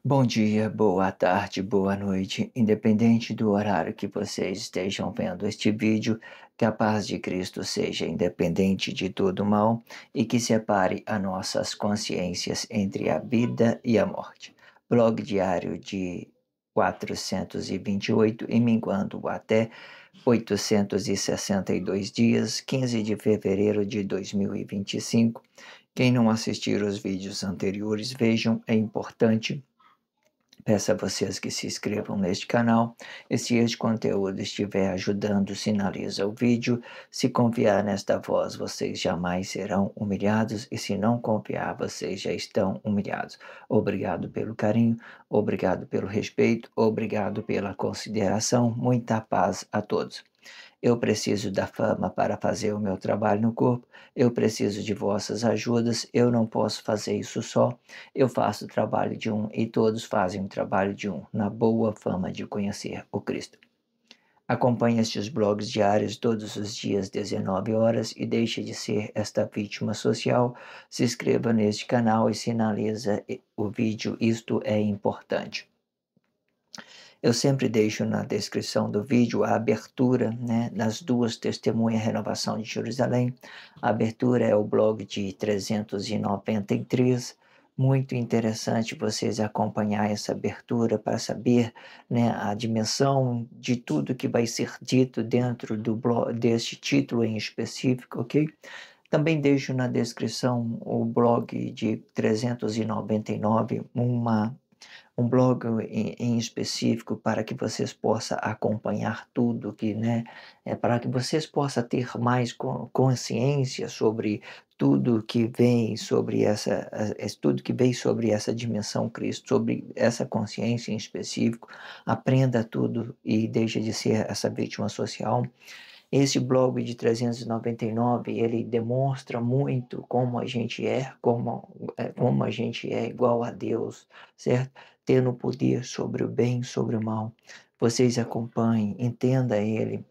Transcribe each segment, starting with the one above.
Bom dia, boa tarde, boa noite, independente do horário que vocês estejam vendo este vídeo, que a paz de Cristo seja independente de todo mal e que separe as nossas consciências entre a vida e a morte. Blog diário de 428 e minguando até 862 dias, 15 de fevereiro de 2025. Quem não assistir os vídeos anteriores, vejam, é importante. Peço a vocês que se inscrevam neste canal e se este conteúdo estiver ajudando, sinaliza o vídeo. Se confiar nesta voz, vocês jamais serão humilhados e se não confiar, vocês já estão humilhados. Obrigado pelo carinho, obrigado pelo respeito, obrigado pela consideração. Muita paz a todos. Eu preciso da fama para fazer o meu trabalho no corpo. Eu preciso de vossas ajudas. Eu não posso fazer isso só. Eu faço o trabalho de um e todos fazem o trabalho de um, na boa fama de conhecer o Cristo. Acompanhe estes blogs diários todos os dias, 19 horas, e deixe de ser esta vítima social. Se inscreva neste canal e sinaliza o vídeo. Isto é importante. Eu sempre deixo na descrição do vídeo a abertura, né, das duas testemunhas Renovação de Jerusalém. A abertura é o blog de 393. Muito interessante vocês acompanhar essa abertura para saber, né, a dimensão de tudo que vai ser dito dentro do blog, deste título em específico, ok? Também deixo na descrição o blog de 399, um blog em específico para que vocês possam acompanhar tudo que, né, para que vocês possam ter mais consciência sobre tudo que vem sobre tudo que vem sobre essa dimensão Cristo, sobre essa consciência em específico. Aprenda tudo e deixe de ser essa vítima social. Esse blog de 399, ele demonstra muito como a gente é, como a gente é igual a Deus, certo? Tendo poder sobre o bem, sobre o mal. Vocês acompanhem, entenda ele.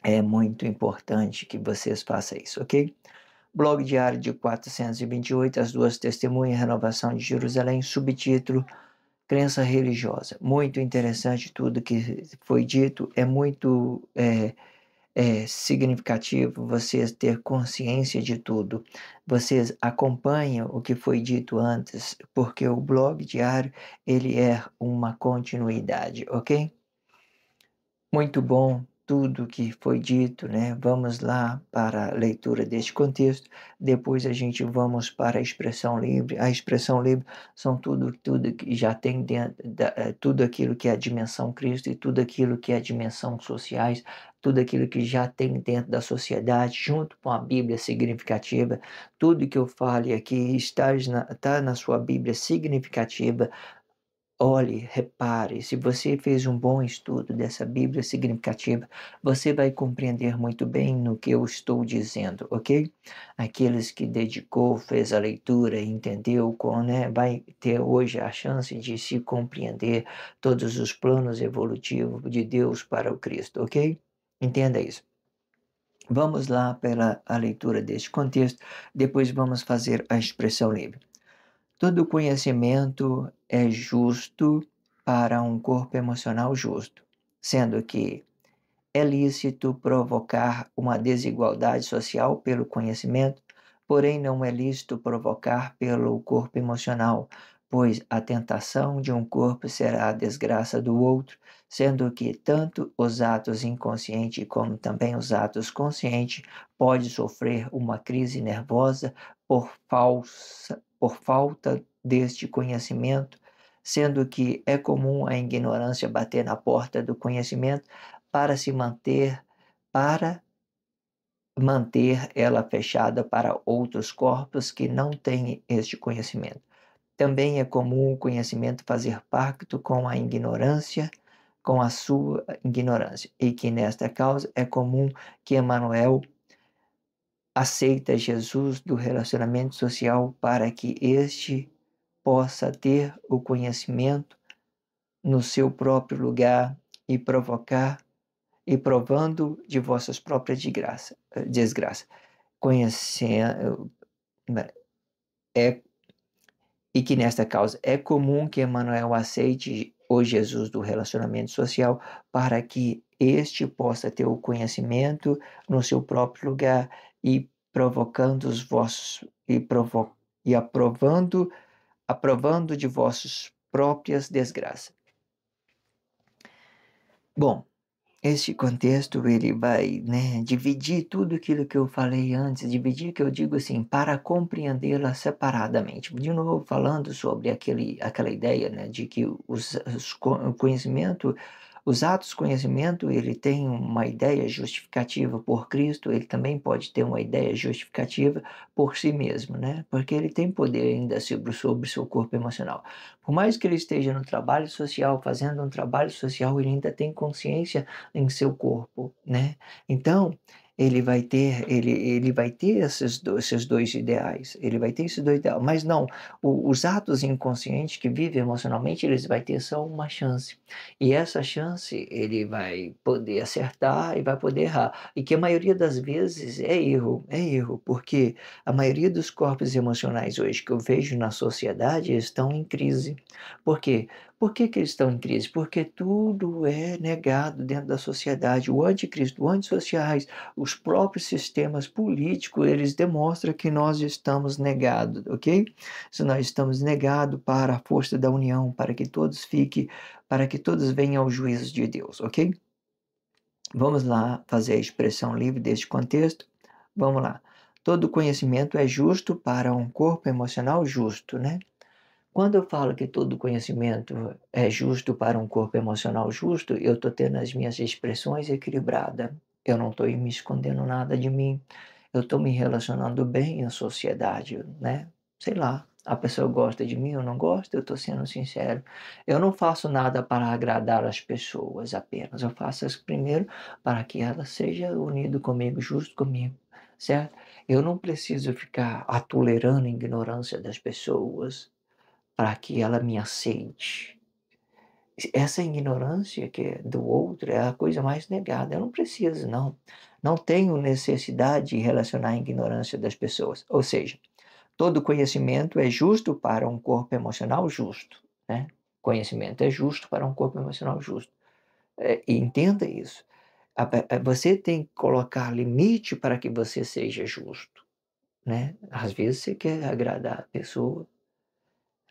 É muito importante que vocês façam isso, ok? Blog diário de 428, as duas testemunhas, Renovação de Jerusalém, subtítulo Crença religiosa. Muito interessante tudo que foi dito, é muito significativo vocês ter consciência de tudo. Vocês acompanham o que foi dito antes, porque o blog diário ele é uma continuidade, ok? Muito bom tudo que foi dito, né? Vamos lá para a leitura deste contexto. Depois a gente vamos para a expressão livre. A expressão livre são tudo que já tem dentro, tudo aquilo que é a dimensão Cristo e tudo aquilo que é a dimensão sociais, tudo aquilo que já tem dentro da sociedade, junto com a Bíblia significativa. Tudo que eu fale aqui está na sua Bíblia significativa. Olhe, repare, se você fez um bom estudo dessa Bíblia significativa, você vai compreender muito bem no que eu estou dizendo, ok? Aqueles que dedicou, fez a leitura, entendeu, né, vai ter hoje a chance de se compreender todos os planos evolutivos de Deus para o Cristo, ok? Entenda isso. Vamos lá pela a leitura deste contexto, depois vamos fazer a expressão livre. Todo conhecimento é justo para um corpo emocional justo, sendo que é lícito provocar uma desigualdade social pelo conhecimento, porém não é lícito provocar pelo corpo emocional, pois a tentação de um corpo será a desgraça do outro, sendo que tanto os atos inconscientes como também os atos conscientes pode sofrer uma crise nervosa por falta deste conhecimento, sendo que é comum a ignorância bater na porta do conhecimento para se manter, para manter ela fechada para outros corpos que não têm este conhecimento. Também é comum o conhecimento fazer pacto com a ignorância, com a sua ignorância, e que nesta causa é comum que Emmanuel aceita Jesus do relacionamento social para que este possa ter o conhecimento no seu próprio lugar e provocar e provando de vossas próprias desgraça. Conhecendo é e que nesta causa é comum que Emmanuel aceite o Jesus do relacionamento social para que este possa ter o conhecimento no seu próprio lugar e provocando os vossos e aprovando de vossas próprias desgraças. Bom, este contexto ele vai, né, dividir tudo aquilo que eu falei antes, dividir que eu digo assim, para compreendê-la separadamente. De novo, falando sobre aquela ideia, né, de que o conhecimento, os atos conhecimento, ele tem uma ideia justificativa por Cristo, ele também pode ter uma ideia justificativa por si mesmo, né, porque ele tem poder ainda sobre o seu corpo emocional. Por mais que ele esteja no trabalho social, fazendo um trabalho social, ele ainda tem consciência em seu corpo, né? Então, ele vai ter esses dois ideais, ele vai ter esses dois ideais, mas não, os atos inconscientes que vive emocionalmente, eles vai ter só uma chance, e essa chance ele vai poder acertar e vai poder errar, e que a maioria das vezes é erro, porque a maioria dos corpos emocionais hoje que eu vejo na sociedade estão em crise. Por quê? Por que que eles estão em crise? Porque tudo é negado dentro da sociedade. O anticristo, os antissociais, os próprios sistemas políticos, eles demonstram que nós estamos negados, ok? Se nós estamos negados para a força da união, para que todos fiquem, para que todos venham ao juízo de Deus, ok? Vamos lá fazer a expressão livre deste contexto. Vamos lá. Todo conhecimento é justo para um corpo emocional justo, né? Quando eu falo que todo conhecimento é justo para um corpo emocional justo, eu estou tendo as minhas expressões equilibradas. Eu não estou me escondendo nada de mim. Eu estou me relacionando bem à sociedade, né? Sei lá, a pessoa gosta de mim ou não gosta, eu estou sendo sincero. Eu não faço nada para agradar as pessoas apenas. Eu faço isso primeiro para que ela seja unida comigo, justo comigo, certo? Eu não preciso ficar tolerando a ignorância das pessoas para que ela me aceite. Essa ignorância que é do outro é a coisa mais negada. Eu não preciso, não. Não tenho necessidade de relacionar a ignorância das pessoas. Ou seja, todo conhecimento é justo para um corpo emocional justo, né? Conhecimento é justo para um corpo emocional justo. E entenda isso. Você tem que colocar limite para que você seja justo, né? Às vezes você quer agradar a pessoa,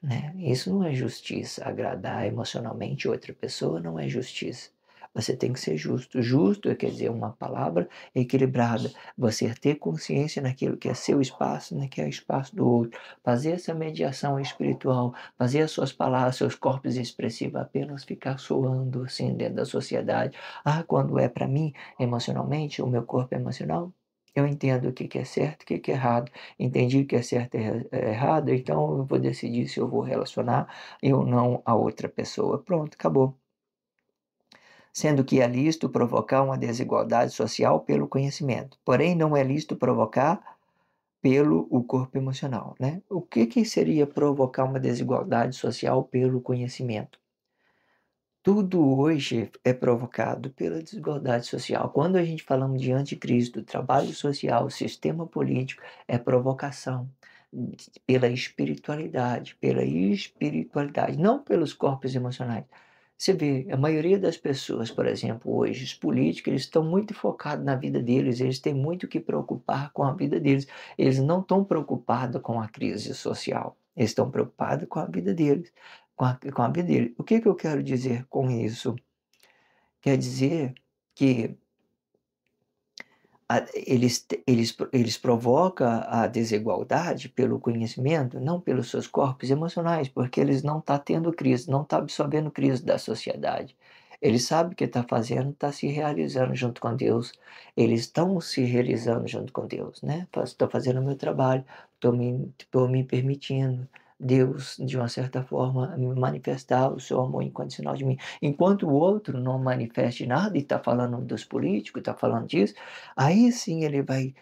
né? Isso não é justiça. Agradar emocionalmente outra pessoa não é justiça. Você tem que ser justo. Justo quer dizer uma palavra equilibrada. Você ter consciência naquilo que é seu espaço, naquilo que é o espaço do outro. Fazer essa mediação espiritual. Fazer as suas palavras, seus corpos expressivos apenas ficar soando assim dentro da sociedade. Ah, quando é para mim, emocionalmente, o meu corpo emocional, eu entendo o que é certo, o que é errado. Entendi o que é certo e errado, então eu vou decidir se eu vou relacionar ou não a outra pessoa. Pronto, acabou. Sendo que é lícito provocar uma desigualdade social pelo conhecimento, porém não é lícito provocar pelo o corpo emocional, né? O que seria provocar uma desigualdade social pelo conhecimento? Tudo hoje é provocado pela desigualdade social. Quando a gente falamos de anticristo, trabalho social, sistema político, é provocação pela espiritualidade, não pelos corpos emocionais. Você vê, a maioria das pessoas, por exemplo, hoje, os políticos, eles estão muito focados na vida deles, eles têm muito que preocupar com a vida deles. Eles não estão preocupados com a crise social, eles estão preocupados com a vida deles, com a vida deles. O que que eu quero dizer com isso? Quer dizer que eles provocam a desigualdade pelo conhecimento, não pelos seus corpos emocionais, porque eles não estão tendo crise, não estão absorvendo crise da sociedade. Eles sabem o que está fazendo, está se realizando junto com Deus. Eles estão se realizando junto com Deus, né? Estou fazendo o meu trabalho, estou me permitindo Deus, de uma certa forma, manifestar o seu amor incondicional de mim. Enquanto o outro não manifeste nada e está falando dos políticos, está falando disso, aí sim ele vai.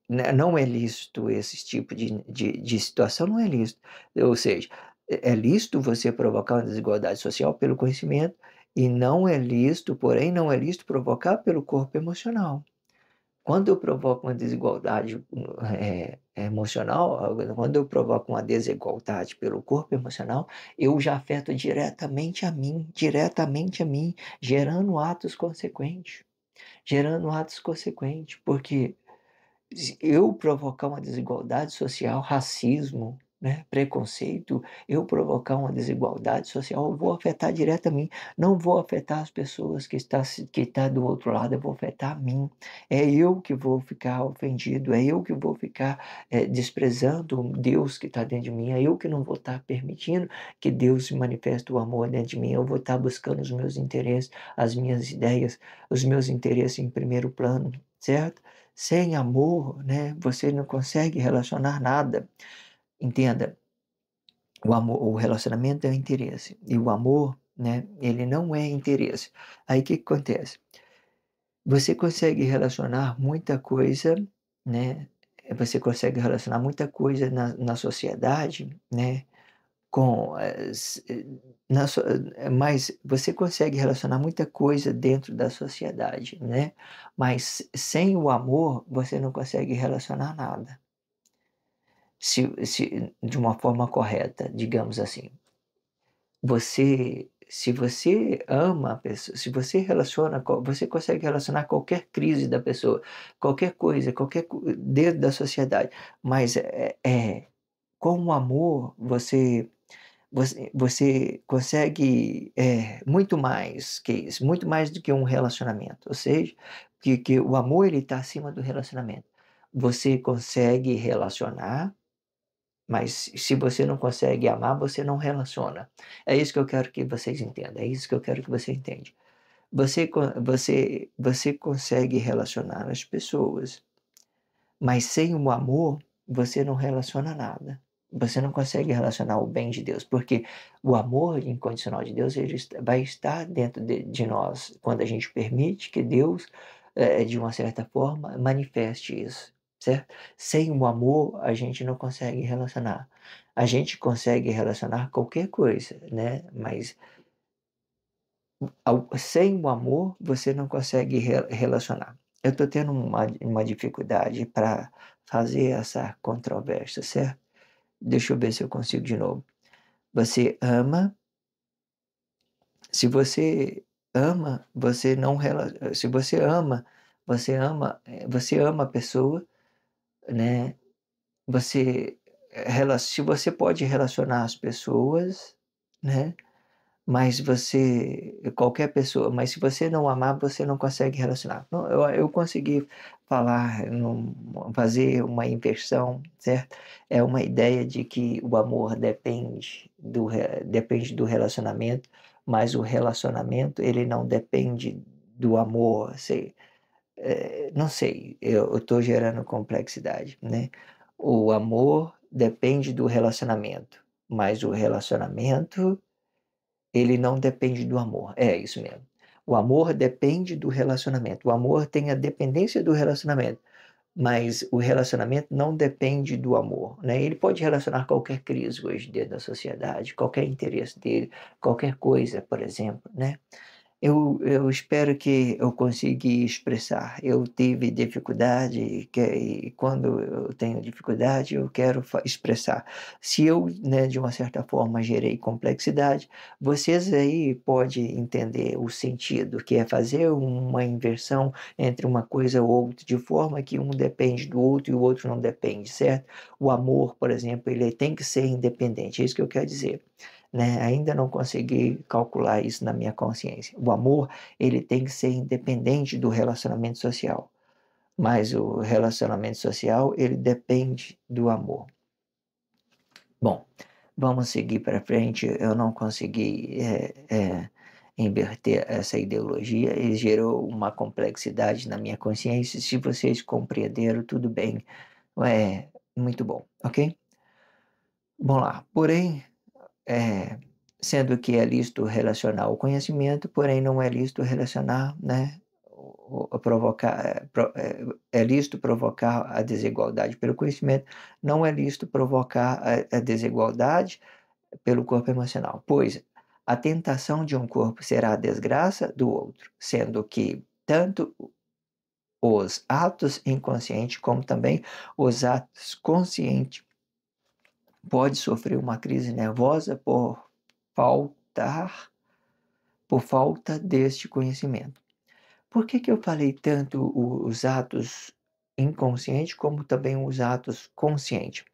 Não é lícito esse tipo de situação, não é lícito. Ou seja, é lícito você provocar uma desigualdade social pelo conhecimento, e não é lícito, porém, não é lícito provocar pelo corpo emocional. Quando eu provoco uma desigualdade emocional, quando eu provoco uma desigualdade pelo corpo emocional, eu já afeto diretamente a mim, gerando atos consequentes, porque se eu provocar uma desigualdade social, racismo, né, preconceito, eu provocar uma desigualdade social, eu vou afetar diretamente, não vou afetar as pessoas que está do outro lado, eu vou afetar a mim. É eu que vou ficar ofendido, é eu que vou ficar desprezando o Deus que está dentro de mim, é eu que não vou estar permitindo que Deus manifeste o amor dentro de mim, eu vou estar buscando os meus interesses, as minhas ideias, os meus interesses em primeiro plano, certo? Sem amor, né, você não consegue relacionar nada. Entenda, o relacionamento é interesse e o amor, né, ele não é interesse. Aí o que que acontece? Você consegue relacionar muita coisa, né? Você consegue relacionar muita coisa na sociedade, né? Com as, na so mas você consegue relacionar muita coisa dentro da sociedade, né, mas sem o amor, você não consegue relacionar nada. Se de uma forma correta, digamos assim. Se você ama a pessoa, se você relaciona co você consegue relacionar qualquer crise da pessoa, qualquer coisa, qualquer co dentro da sociedade, mas, com o amor você consegue, muito mais que isso, muito mais do que um relacionamento, ou seja, que o amor ele está acima do relacionamento. Você consegue relacionar, mas se você não consegue amar, você não relaciona. É isso que eu quero que vocês entendam, é isso que eu quero que você entende. Você consegue relacionar as pessoas, mas sem o amor, você não relaciona nada. Você não consegue relacionar o bem de Deus, porque o amor incondicional de Deus ele vai estar dentro de nós quando a gente permite que Deus, de uma certa forma, manifeste isso, certo? Sem o amor, a gente não consegue relacionar. A gente consegue relacionar qualquer coisa, né? Mas sem o amor, você não consegue relacionar. Eu estou tendo uma dificuldade para fazer essa controvérsia, certo? Deixa eu ver se eu consigo de novo. Você ama, se você ama, você não rela se você ama a pessoa, né, se você pode relacionar as pessoas, né, mas se você não amar, você não consegue relacionar. Não, eu consegui fazer uma inversão, certo? É uma ideia de que o amor depende do relacionamento, mas o relacionamento ele não depende do amor, não sei, eu estou gerando complexidade, né? O amor depende do relacionamento, mas o relacionamento ele não depende do amor. É isso mesmo. O amor depende do relacionamento. O amor tem a dependência do relacionamento, mas o relacionamento não depende do amor, né? Ele pode relacionar qualquer crise hoje dentro da sociedade, qualquer interesse dele, qualquer coisa, por exemplo, né? Eu espero que eu consegui expressar. Eu tive dificuldade, e quando eu tenho dificuldade, eu quero expressar. Se eu, né, de uma certa forma, gerei complexidade, vocês aí podem entender o sentido, que é fazer uma inversão entre uma coisa ou outra, de forma que um depende do outro e o outro não depende, certo? O amor, por exemplo, ele tem que ser independente, é isso que eu quero dizer, né? Ainda não consegui calcular isso na minha consciência. O amor, ele tem que ser independente do relacionamento social, mas o relacionamento social, ele depende do amor. Bom, vamos seguir para frente. Eu não consegui inverter essa ideologia e gerou uma complexidade na minha consciência. Se vocês compreenderam, tudo bem. É muito bom, ok? Vamos lá. Porém, é, sendo que é lícito relacionar o conhecimento, porém não é lícito relacionar, né, é lícito provocar a desigualdade pelo conhecimento, não é lícito provocar a desigualdade pelo corpo emocional, pois a tentação de um corpo será a desgraça do outro, sendo que tanto os atos inconscientes, como também os atos conscientes. Pode sofrer uma crise nervosa faltar, por falta deste conhecimento. Por que que eu falei tanto os atos inconscientes como também os atos conscientes?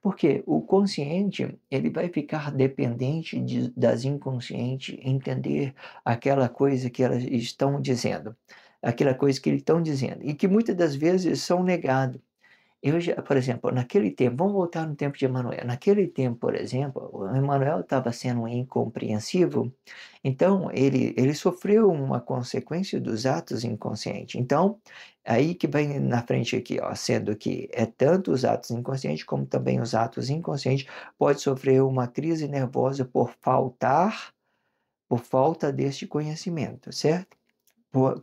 Porque o consciente, ele vai ficar dependente das inconscientes entender aquela coisa que elas estão dizendo, aquela coisa que eles estão dizendo, e que muitas das vezes são negadas. Eu já, por exemplo, naquele tempo, vamos voltar no tempo de Emanuel. Naquele tempo, por exemplo, o Emanuel estava sendo incompreensivo, então ele sofreu uma consequência dos atos inconscientes. Então, aí que vem na frente aqui, ó, sendo que é tanto os atos inconscientes como também os atos inconscientes pode sofrer uma crise nervosa por falta deste conhecimento, certo?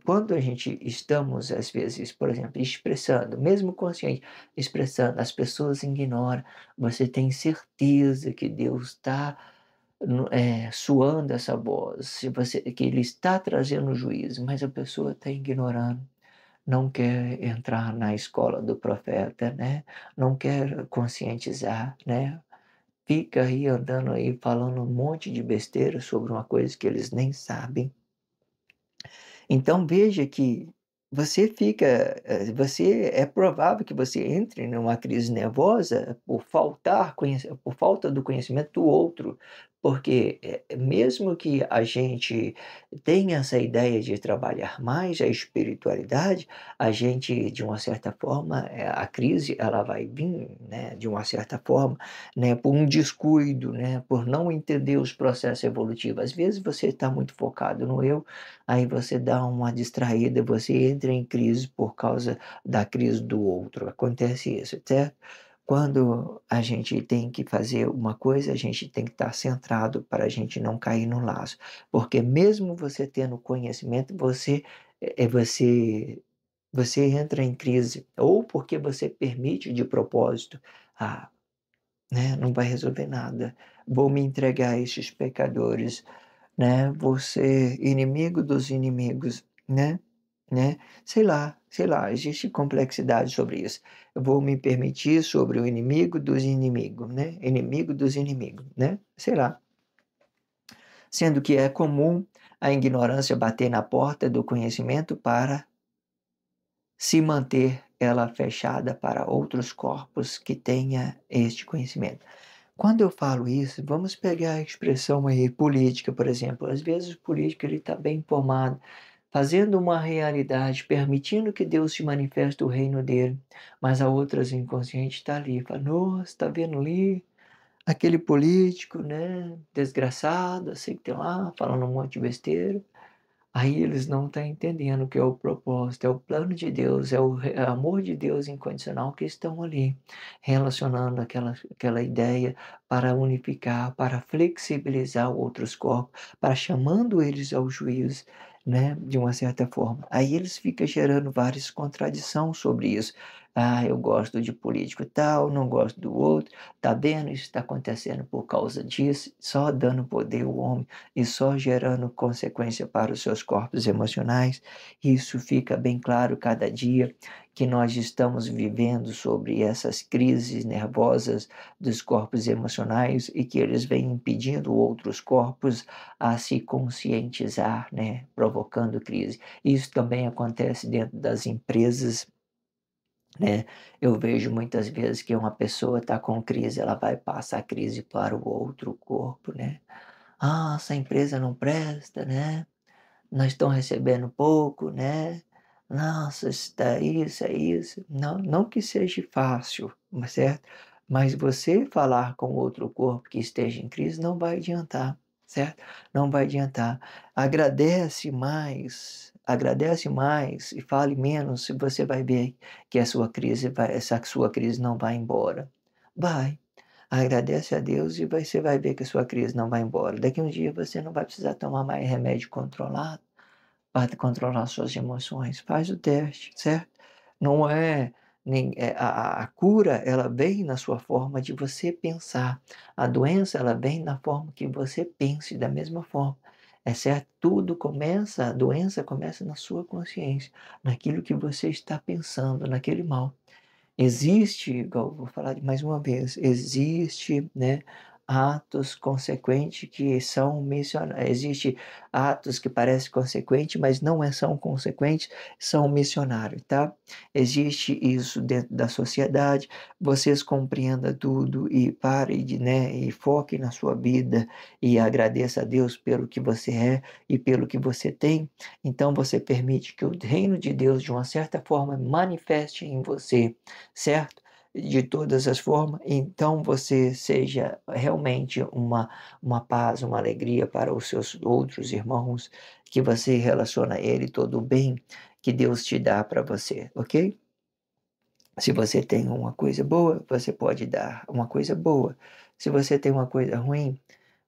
Quando a gente estamos, às vezes, por exemplo, expressando, mesmo consciente, expressando, as pessoas ignoram, você tem certeza que Deus está suando essa voz, se você, que Ele está trazendo juízo, mas a pessoa está ignorando, não quer entrar na escola do profeta, né? Não quer conscientizar, né? Fica aí andando aí falando um monte de besteira sobre uma coisa que eles nem sabem. Então veja que você é provável que você entre numa crise nervosa por falta do conhecimento do outro, porque mesmo que a gente tenha essa ideia de trabalhar mais a espiritualidade, a gente, de uma certa forma, a crise ela vai vir, né, de uma certa forma, né, por um descuido, né, por não entender os processos evolutivos. Às vezes você está muito focado no eu. Aí você dá uma distraída, você entra em crise por causa da crise do outro. Acontece isso, certo? Quando a gente tem que fazer uma coisa, a gente tem que estar centrado para a gente não cair no laço. Porque mesmo você tendo conhecimento, você entra em crise. Ou porque você permite de propósito. Ah, né? Não vai resolver nada. Vou me entregar a esses pecadores, né? Vou ser inimigo dos inimigos, né? Sei lá, existe complexidade sobre isso. Eu vou me permitir sobre o inimigo dos inimigos, né? Inimigo dos inimigos, né? Sei lá. Sendo que é comum a ignorância bater na porta do conhecimento para se manter ela fechada para outros corpos que tenha este conhecimento. Quando eu falo isso, vamos pegar a expressão aí política, por exemplo. Às vezes o político ele está bem informado, fazendo uma realidade, permitindo que Deus se manifeste o reino dele, mas a outras inconscientes está ali, fala, nossa, está vendo ali aquele político, né, desgraçado, assim que tem lá, falando um monte de besteira. Aí eles não estão entendendo que é o propósito, é o plano de Deus, é o amor de Deus incondicional que estão ali, relacionando aquela ideia para unificar, para flexibilizar outros corpos, para chamando eles ao juízo, né, de uma certa forma. Aí eles ficam gerando várias contradições sobre isso. Ah, eu gosto de político tal, não gosto do outro. Tá vendo? Isso está acontecendo por causa disso, só dando poder ao homem e só gerando consequência para os seus corpos emocionais. Isso fica bem claro cada dia que nós estamos vivendo sobre essas crises nervosas dos corpos emocionais e que eles vêm impedindo outros corpos a se conscientizar, né, provocando crise. Isso também acontece dentro das empresas, né? Eu vejo muitas vezes que uma pessoa está com crise, ela vai passar a crise para o outro corpo, né? Ah, essa empresa não presta, né? Nós estamos recebendo pouco, né? Nossa, está isso, é isso. Não, não que seja fácil, mas certo? Mas você falar com outro corpo que esteja em crise não vai adiantar, certo? Não vai adiantar. Agradece mais e fale menos, e você vai ver que essa sua crise não vai embora. Vai. Agradece a Deus e você vai ver que a sua crise não vai embora. Daqui a um dia você não vai precisar tomar mais remédio controlado para controlar suas emoções. Faz o teste, certo? Não é, a cura, ela vem na sua forma de você pensar. A doença, ela vem na forma que você pense da mesma forma. É certo? Tudo começa, a doença começa na sua consciência, naquilo que você está pensando, naquele mal. Existe, igual vou falar mais uma vez, existe, né, atos consequentes que são missionários. Existe atos que parecem consequentes, mas não são consequentes, são missionários, tá? Existe isso dentro da sociedade. Vocês compreendam tudo e parem de, né, e foquem na sua vida e agradeça a Deus pelo que você é e pelo que você tem. Então você permite que o reino de Deus, de uma certa forma, manifeste em você, certo? De todas as formas, então você seja realmente uma paz, uma alegria para os seus outros irmãos, que você relaciona a ele todo o bem que Deus te dá para você, ok? Se você tem uma coisa boa, você pode dar uma coisa boa. Se você tem uma coisa ruim,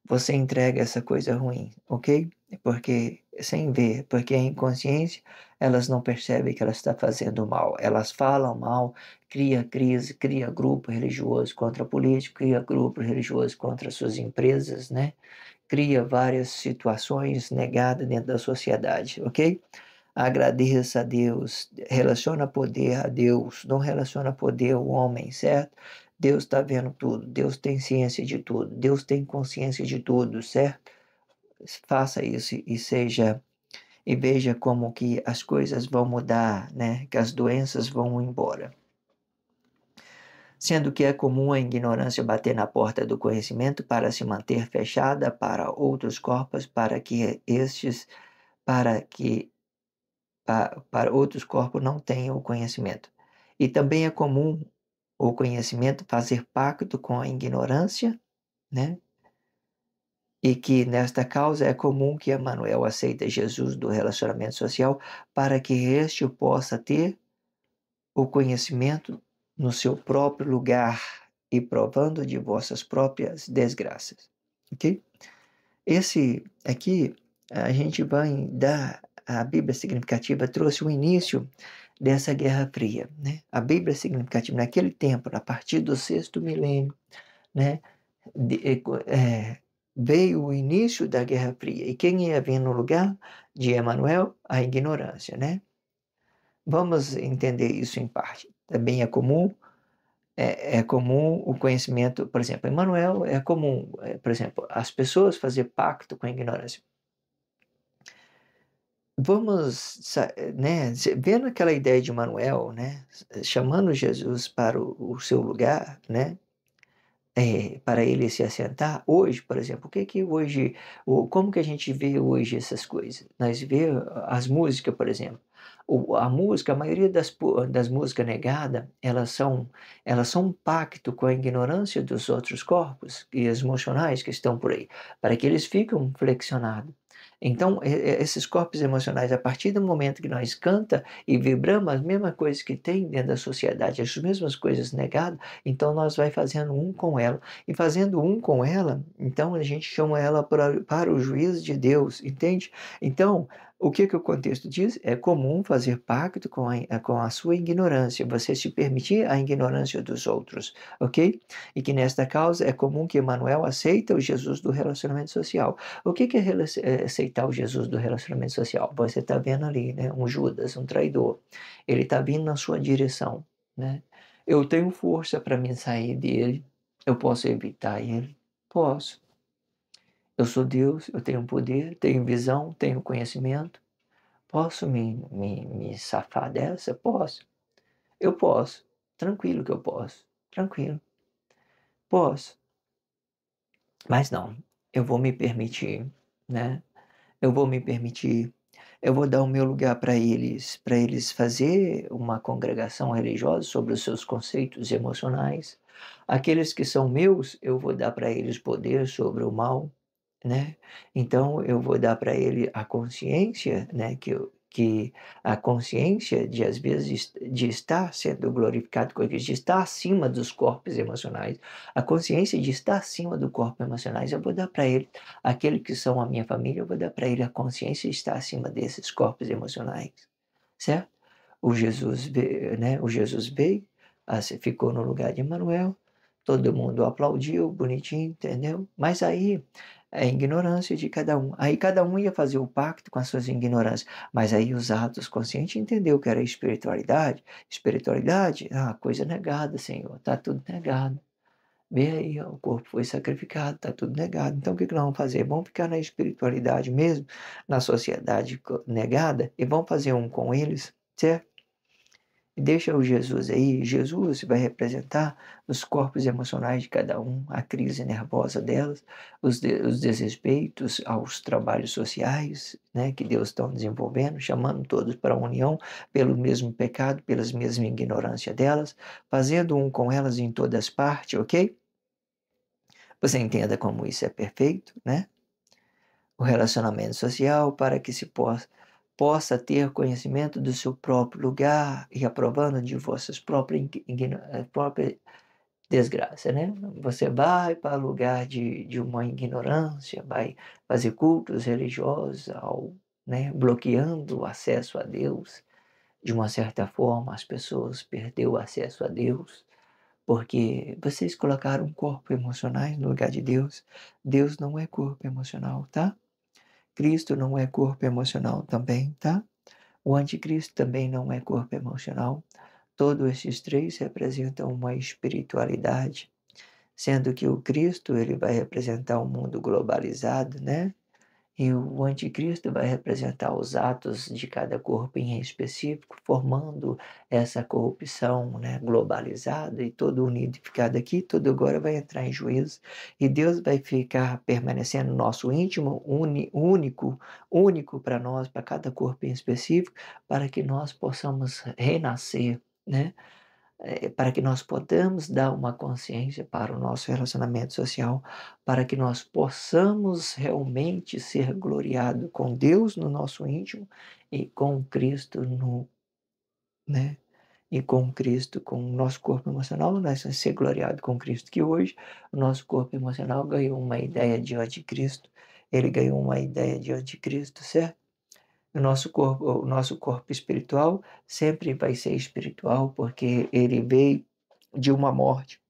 você entrega essa coisa ruim, ok? Porque sem ver, porque a inconsciência, elas não percebem que ela está fazendo mal. Elas falam mal, cria crise, cria grupo religioso contra político, cria grupo religioso contra suas empresas, né? Cria várias situações negadas dentro da sociedade, ok? Agradeça a Deus, relaciona poder a Deus, não relaciona poder ao homem, certo? Deus está vendo tudo, Deus tem ciência de tudo, Deus tem consciência de tudo, certo? Faça isso e seja e veja como que as coisas vão mudar, né? Que as doenças vão embora. Sendo que é comum a ignorância bater na porta do conhecimento para se manter fechada para outros corpos, para que para outros corpos não tenham o conhecimento. E também é comum o conhecimento fazer pacto com a ignorância, né? E que nesta causa é comum que Emmanuel aceite Jesus do relacionamento social para que este possa ter o conhecimento no seu próprio lugar e provando de vossas próprias desgraças. Ok? Esse aqui a gente vai dar a Bíblia Significativa trouxe o início dessa Guerra Fria, né? A Bíblia Significativa naquele tempo, a partir do sexto milênio, né? de- é, Veio o início da Guerra Fria. E quem ia vir no lugar de Emanuel? A ignorância, né? Vamos entender isso em parte. Também é comum o conhecimento, por exemplo, Emanuel é comum, por exemplo, as pessoas fazer pacto com a ignorância. Vamos, né, vendo aquela ideia de Manuel, né, chamando Jesus para o seu lugar, né, para ele se assentar, hoje, por exemplo, o que que hoje, como que a gente vê hoje essas coisas? Nós vê as músicas, por exemplo. A música, a maioria das músicas negadas, elas são um pacto com a ignorância dos outros corpos e os emocionais que estão por aí, para que eles fiquem flexionados. Então, esses corpos emocionais, a partir do momento que nós canta e vibramos as mesmas coisas que tem dentro da sociedade, as mesmas coisas negadas, então nós vai fazendo um com ela. E fazendo um com ela, então a gente chama ela para o juízo de Deus, entende? Então, o que, que o contexto diz? É comum fazer pacto com a sua ignorância, você se permitir a ignorância dos outros, ok? E que nesta causa é comum que Emmanuel aceita o Jesus do relacionamento social. O que, que é aceitar o Jesus do relacionamento social? Você está vendo ali, né? Um Judas, um traidor. Ele está vindo na sua direção, né? Eu tenho força para me sair dele. Eu posso evitar ele? Posso. Eu sou Deus, eu tenho poder, tenho visão, tenho conhecimento. Posso me safar dessa? Posso. Eu posso. Tranquilo que eu posso. Tranquilo. Posso. Mas não. Eu vou me permitir, né? Eu vou me permitir. Eu vou dar o meu lugar para eles fazer uma congregação religiosa sobre os seus conceitos emocionais. Aqueles que são meus, eu vou dar para eles poder sobre o mal, né? Então eu vou dar para ele a consciência, né? Que a consciência de às vezes de estar sendo glorificado com Cristo, de estar acima dos corpos emocionais, a consciência de estar acima do corpo emocionais, eu vou dar para ele. Aquele que são a minha família, eu vou dar para ele a consciência de estar acima desses corpos emocionais, certo? O Jesus veio, ficou no lugar de Emmanuel, todo mundo aplaudiu, bonitinho, entendeu? Mas aí a ignorância de cada um. Aí cada um ia fazer o pacto com as suas ignorâncias, mas aí os atos conscientes entendeu que era espiritualidade. Espiritualidade, coisa negada, Senhor, está tudo negado. Vê aí, ó, o corpo foi sacrificado, está tudo negado. Então o que que nós vamos fazer? Vamos ficar na espiritualidade mesmo, na sociedade negada, e vamos fazer um com eles, certo? E deixa o Jesus aí. Jesus vai representar os corpos emocionais de cada um, a crise nervosa delas, os desrespeitos aos trabalhos sociais, né, que Deus está desenvolvendo, chamando todos para a união pelo mesmo pecado, pelas mesmas ignorâncias delas, fazendo um com elas em todas as partes, ok? Você entenda como isso é perfeito, né? O relacionamento social para que se possa ter conhecimento do seu próprio lugar e aprovando de vossas próprias desgraça, né? Você vai para o lugar de uma ignorância, vai fazer cultos religiosos, né, bloqueando o acesso a Deus. De uma certa forma, as pessoas perderam o acesso a Deus, porque vocês colocaram corpo emocionais no lugar de Deus. Deus não é corpo emocional, tá? Cristo não é corpo emocional também, tá? O anticristo também não é corpo emocional. Todos esses três representam uma espiritualidade, sendo que o Cristo ele vai representar um mundo globalizado, né? E o anticristo vai representar os atos de cada corpo em específico, formando essa corrupção, né, globalizada e todo unificado aqui, tudo agora vai entrar em juízo. E Deus vai ficar permanecendo no nosso íntimo, único para nós, para cada corpo em específico, para que nós possamos renascer, né? Para que nós podamos dar uma consciência para o nosso relacionamento social, para que nós possamos realmente ser gloriados com Deus no nosso íntimo e com Cristo no, né? E com Cristo, com o nosso corpo emocional, nós vamos ser gloriados com Cristo, que hoje o nosso corpo emocional ganhou uma ideia de anticristo, ele ganhou uma ideia de anticristo, certo? O nosso corpo espiritual sempre vai ser espiritual, porque ele veio de uma morte.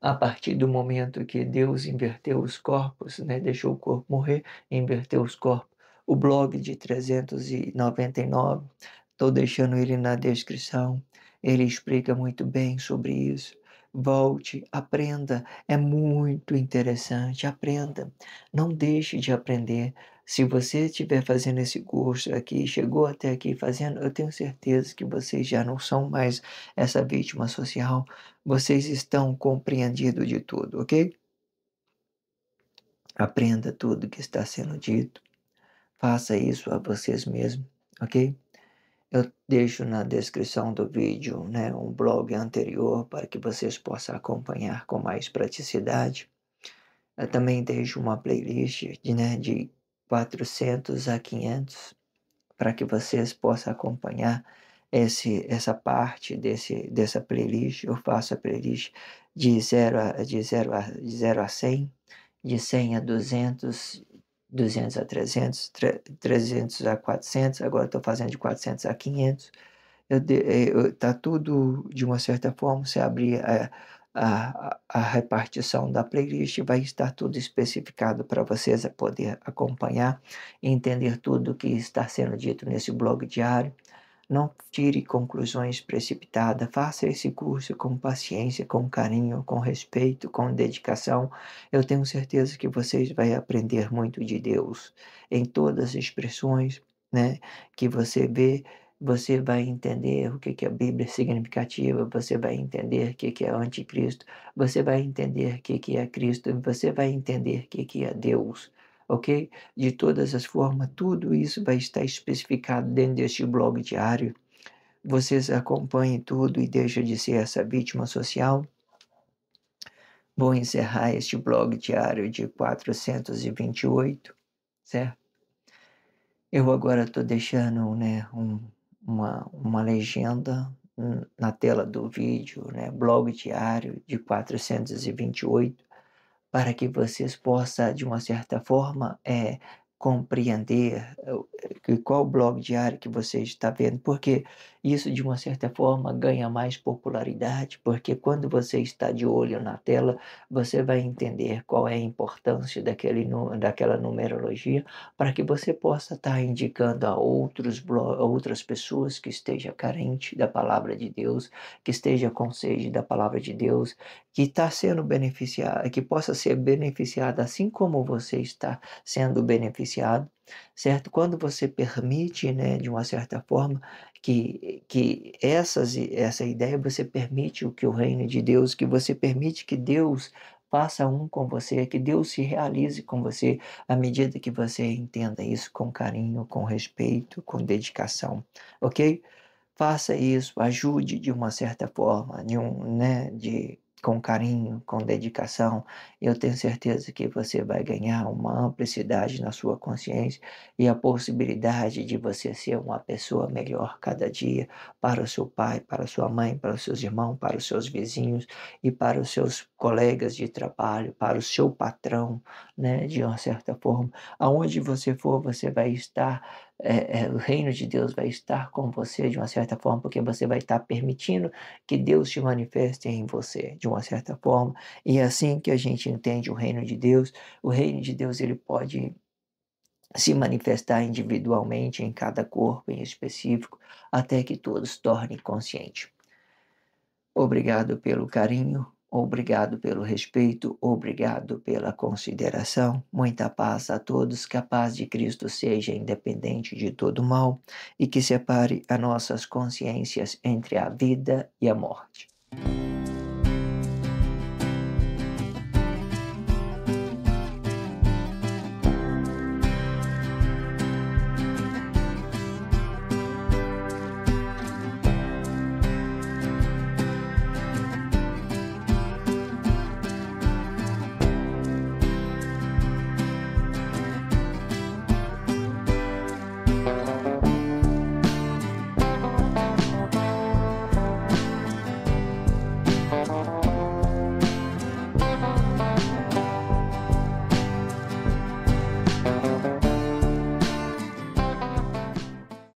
A partir do momento que Deus inverteu os corpos, né, deixou o corpo morrer e inverteu os corpos. O blog de 399, estou deixando ele na descrição. Ele explica muito bem sobre isso. Volte, aprenda, é muito interessante. Aprenda, não deixe de aprender. Se você estiver fazendo esse curso aqui, chegou até aqui fazendo, eu tenho certeza que vocês já não são mais essa vítima social. Vocês estão compreendidos de tudo, ok? Aprenda tudo que está sendo dito. Faça isso a vocês mesmos, ok? Eu deixo na descrição do vídeo, né, um blog anterior para que vocês possam acompanhar com mais praticidade. Eu também deixo uma playlist de 400 a 500 para que vocês possam acompanhar essa parte dessa playlist. Eu faço a playlist de zero a 100, de 100 a 200, 200 a 300, 300 a 400, agora estou fazendo de 400 a 500. Tá tudo, de uma certa forma, se abrir a repartição da playlist, vai estar tudo especificado para vocês poder acompanhar e entender tudo o que está sendo dito nesse blog diário. Não tire conclusões precipitadas, faça esse curso com paciência, com carinho, com respeito, com dedicação. Eu tenho certeza que vocês vão aprender muito de Deus em todas as expressões, né, que você vê. Você vai entender o que é a Bíblia significativa, você vai entender o que é o anticristo, você vai entender o que é Cristo, você vai entender o que é Deus, ok? De todas as formas, tudo isso vai estar especificado dentro deste blog diário. Vocês acompanhem tudo e deixem de ser essa vítima social. Vou encerrar este blog diário de 428, certo? Eu agora estou deixando, né, uma legenda na tela do vídeo, né, blog diário de 428, para que vocês possam, de uma certa forma, compreender qual blog diário que você está vendo, porque isso de uma certa forma ganha mais popularidade, porque quando você está de olho na tela, você vai entender qual é a importância daquela numerologia, para que você possa estar indicando a outras pessoas que esteja carente da palavra de Deus, que esteja com sede da palavra de Deus, que está sendo beneficiada, que possa ser beneficiada assim como você está sendo beneficiado, certo? Quando você permite, né, de uma certa forma, que essa ideia, você permite o que o reino de Deus, que você permite que Deus faça um com você, que Deus se realize com você, à medida que você entenda isso com carinho, com respeito, com dedicação, ok? Faça isso, ajude de uma certa forma, com carinho, com dedicação. Eu tenho certeza que você vai ganhar uma amplicidade na sua consciência e a possibilidade de você ser uma pessoa melhor cada dia para o seu pai, para a sua mãe, para os seus irmãos, para os seus vizinhos e para os seus colegas de trabalho, para o seu patrão, né, de uma certa forma. Aonde você for, você vai estar o reino de Deus vai estar com você de uma certa forma, porque você vai estar permitindo que Deus se manifeste em você de uma certa forma. E é assim que a gente entende o reino de Deus ele pode se manifestar individualmente em cada corpo em específico, até que todos tornem consciente. Obrigado pelo carinho, obrigado pelo respeito, obrigado pela consideração. Muita paz a todos, que a paz de Cristo seja independente de todo mal e que separe as nossas consciências entre a vida e a morte.